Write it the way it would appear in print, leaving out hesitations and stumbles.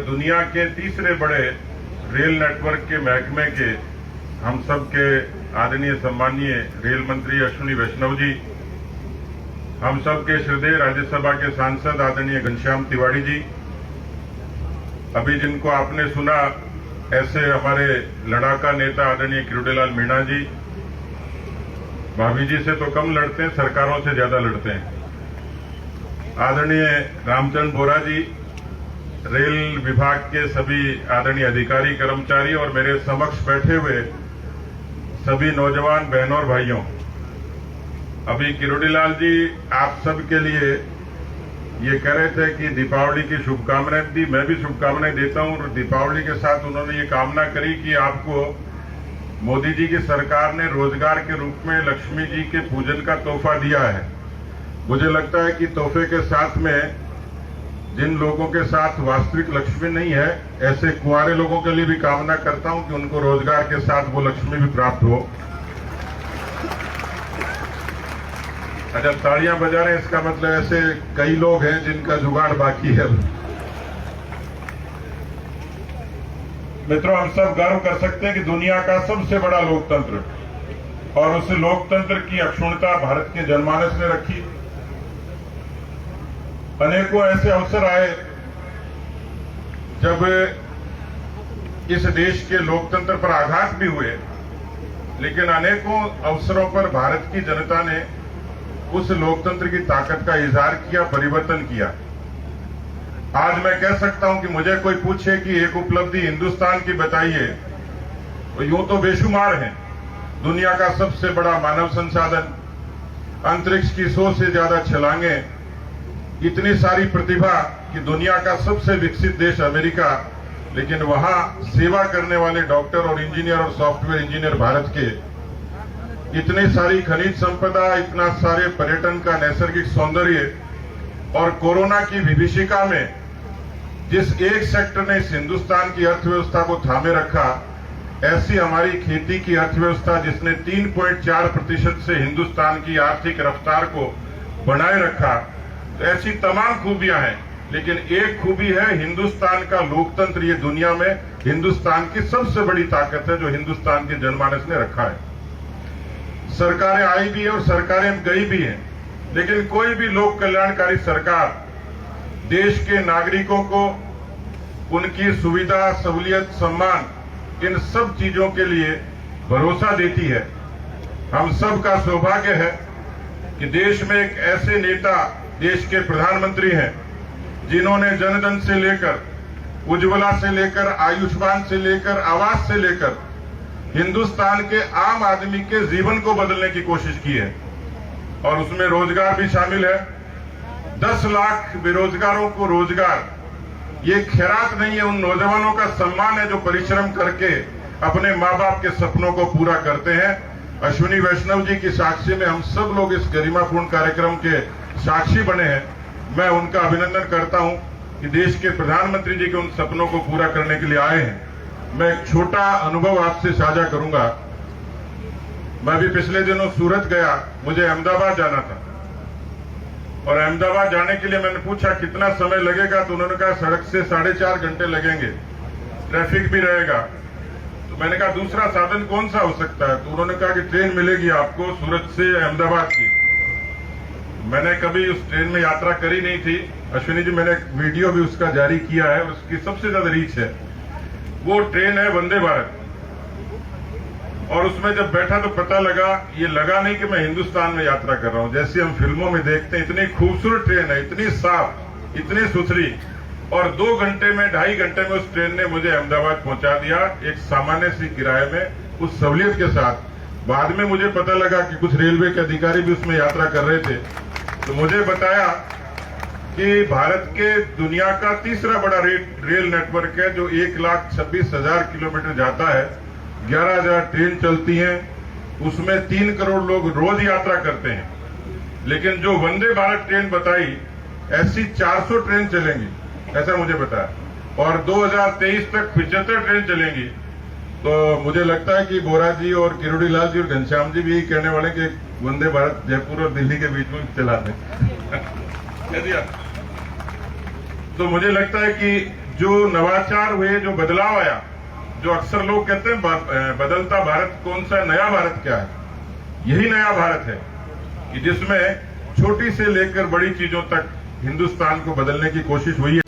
दुनिया के तीसरे बड़े रेल नेटवर्क के महकमे के हम सब के आदरणीय सम्मानीय रेल मंत्री अश्विनी वैष्णव जी, हम सब के श्रद्धेय राज्यसभा के सांसद आदरणीय घनश्याम तिवारी जी, अभी जिनको आपने सुना ऐसे हमारे लड़ाका नेता आदरणीय किरोड़ीलाल मीणा जी, भाभी जी से तो कम लड़ते हैं, सरकारों से ज्यादा लड़ते हैं। आदरणीय रामचंद्र बोरा जी, रेल विभाग के सभी आदरणीय अधिकारी कर्मचारी और मेरे समक्ष बैठे हुए सभी नौजवान बहनों और भाइयों, अभी किरोड़ीलाल जी आप सब के लिए ये कह रहे थे कि दीपावली की शुभकामनाएं दी, मैं भी शुभकामनाएं देता हूं। और दीपावली के साथ उन्होंने ये कामना करी कि आपको मोदी जी की सरकार ने रोजगार के रूप में लक्ष्मी जी के पूजन का तोहफा दिया है। मुझे लगता है कि तोहफे के साथ में जिन लोगों के साथ वास्तविक लक्ष्मी नहीं है, ऐसे कुंवारे लोगों के लिए भी कामना करता हूं कि उनको रोजगार के साथ वो लक्ष्मी भी प्राप्त हो। अच्छा, तालियां बजा रहे हैं, इसका मतलब ऐसे कई लोग हैं जिनका जुगाड़ बाकी है। मित्रों, हम सब गर्व कर सकते हैं कि दुनिया का सबसे बड़ा लोकतंत्र और उस लोकतंत्र की अक्षुण्णता भारत के जनमानस ने रखी। अनेकों ऐसे अवसर आए जब इस देश के लोकतंत्र पर आघात भी हुए, लेकिन अनेकों अवसरों पर भारत की जनता ने उस लोकतंत्र की ताकत का इजहार किया, परिवर्तन किया। आज मैं कह सकता हूं कि मुझे कोई पूछे कि एक उपलब्धि हिंदुस्तान की बताइए, तो यूं तो बेशुमार है। दुनिया का सबसे बड़ा मानव संसाधन, अंतरिक्ष की 100 से ज्यादा छलांगे, इतनी सारी प्रतिभा कि दुनिया का सबसे विकसित देश अमेरिका, लेकिन वहां सेवा करने वाले डॉक्टर और इंजीनियर और सॉफ्टवेयर इंजीनियर भारत के, इतनी सारी खनिज संपदा, इतना सारे पर्यटन का नैसर्गिक सौंदर्य, और कोरोना की विभीषिका में जिस एक सेक्टर ने इस हिंदुस्तान की अर्थव्यवस्था को थामे रखा, ऐसी हमारी खेती की अर्थव्यवस्था जिसने 3.4% से हिंदुस्तान की आर्थिक रफ्तार को बनाए रखा। तो ऐसी तमाम खूबियां हैं, लेकिन एक खूबी है हिंदुस्तान का लोकतंत्र। ये दुनिया में हिंदुस्तान की सबसे बड़ी ताकत है जो हिंदुस्तान के जनमानस ने रखा है। सरकारें आई भी है और सरकारें गई भी हैं, लेकिन कोई भी लोक कल्याणकारी सरकार देश के नागरिकों को उनकी सुविधा, सहूलियत, सम्मान, इन सब चीजों के लिए भरोसा देती है। हम सब का सौभाग्य है कि देश में एक ऐसे नेता, देश के प्रधानमंत्री हैं जिन्होंने जनधन से लेकर, उज्ज्वला से लेकर, आयुष्मान से लेकर, आवास से लेकर हिंदुस्तान के आम आदमी के जीवन को बदलने की कोशिश की है। और उसमें रोजगार भी शामिल है। 10 लाख बेरोजगारों को रोजगार, ये खैरात नहीं है, उन नौजवानों का सम्मान है जो परिश्रम करके अपने माँ बाप के सपनों को पूरा करते हैं। अश्विनी वैष्णव जी की साक्षी में हम सब लोग इस गरिमापूर्ण कार्यक्रम के साक्षी बने हैं। मैं उनका अभिनंदन करता हूं कि देश के प्रधानमंत्री जी के उन सपनों को पूरा करने के लिए आए हैं। मैं एक छोटा अनुभव आपसे साझा करूंगा। मैं भी पिछले दिनों सूरत गया, मुझे अहमदाबाद जाना था, और अहमदाबाद जाने के लिए मैंने पूछा कितना समय लगेगा, तो उन्होंने कहा सड़क से 4.5 घंटे लगेंगे, ट्रैफिक भी रहेगा। तो मैंने कहा दूसरा साधन कौन सा हो सकता है? तो उन्होंने कहा कि ट्रेन मिलेगी आपको सूरत से अहमदाबाद की। मैंने कभी उस ट्रेन में यात्रा करी नहीं थी। अश्विनी जी, मैंने वीडियो भी उसका जारी किया है, उसकी सबसे ज्यादा रीच है। वो ट्रेन है वंदे भारत, और उसमें जब बैठा तो पता लगा, ये लगा नहीं कि मैं हिंदुस्तान में यात्रा कर रहा हूं। जैसे हम फिल्मों में देखते हैं, इतनी खूबसूरत ट्रेन है, इतनी साफ, इतनी सुथरी, और 2 घंटे में, 2.5 घंटे में उस ट्रेन ने मुझे अहमदाबाद पहुंचा दिया, एक सामान्य सी किराए में, उस सहूलियत के साथ। बाद में मुझे पता लगा कि कुछ रेलवे के अधिकारी भी उसमें यात्रा कर रहे थे, तो मुझे बताया कि भारत के दुनिया का तीसरा बड़ा रेल नेटवर्क है जो 1,26,000 किलोमीटर जाता है। 11,000 ट्रेन चलती हैं, उसमें 3 करोड़ लोग रोज यात्रा करते हैं। लेकिन जो वंदे भारत ट्रेन बताई, ऐसी 400 ट्रेन चलेंगी, ऐसा मुझे बताया, और 2023 तक 75 ट्रेन चलेंगी। तो मुझे लगता है कि बोरा जी और किरोड़ीलाल जी और घनश्याम जी भी यही कहने वाले कि वंदे भारत जयपुर और दिल्ली के बीच में चला दें। तो मुझे लगता है कि जो नवाचार हुए, जो बदलाव आया, जो अक्सर लोग कहते हैं बदलता भारत कौन सा है, नया भारत क्या है, यही नया भारत है कि जिसमें छोटी से लेकर बड़ी चीजों तक हिंदुस्तान को बदलने की कोशिश हुई है।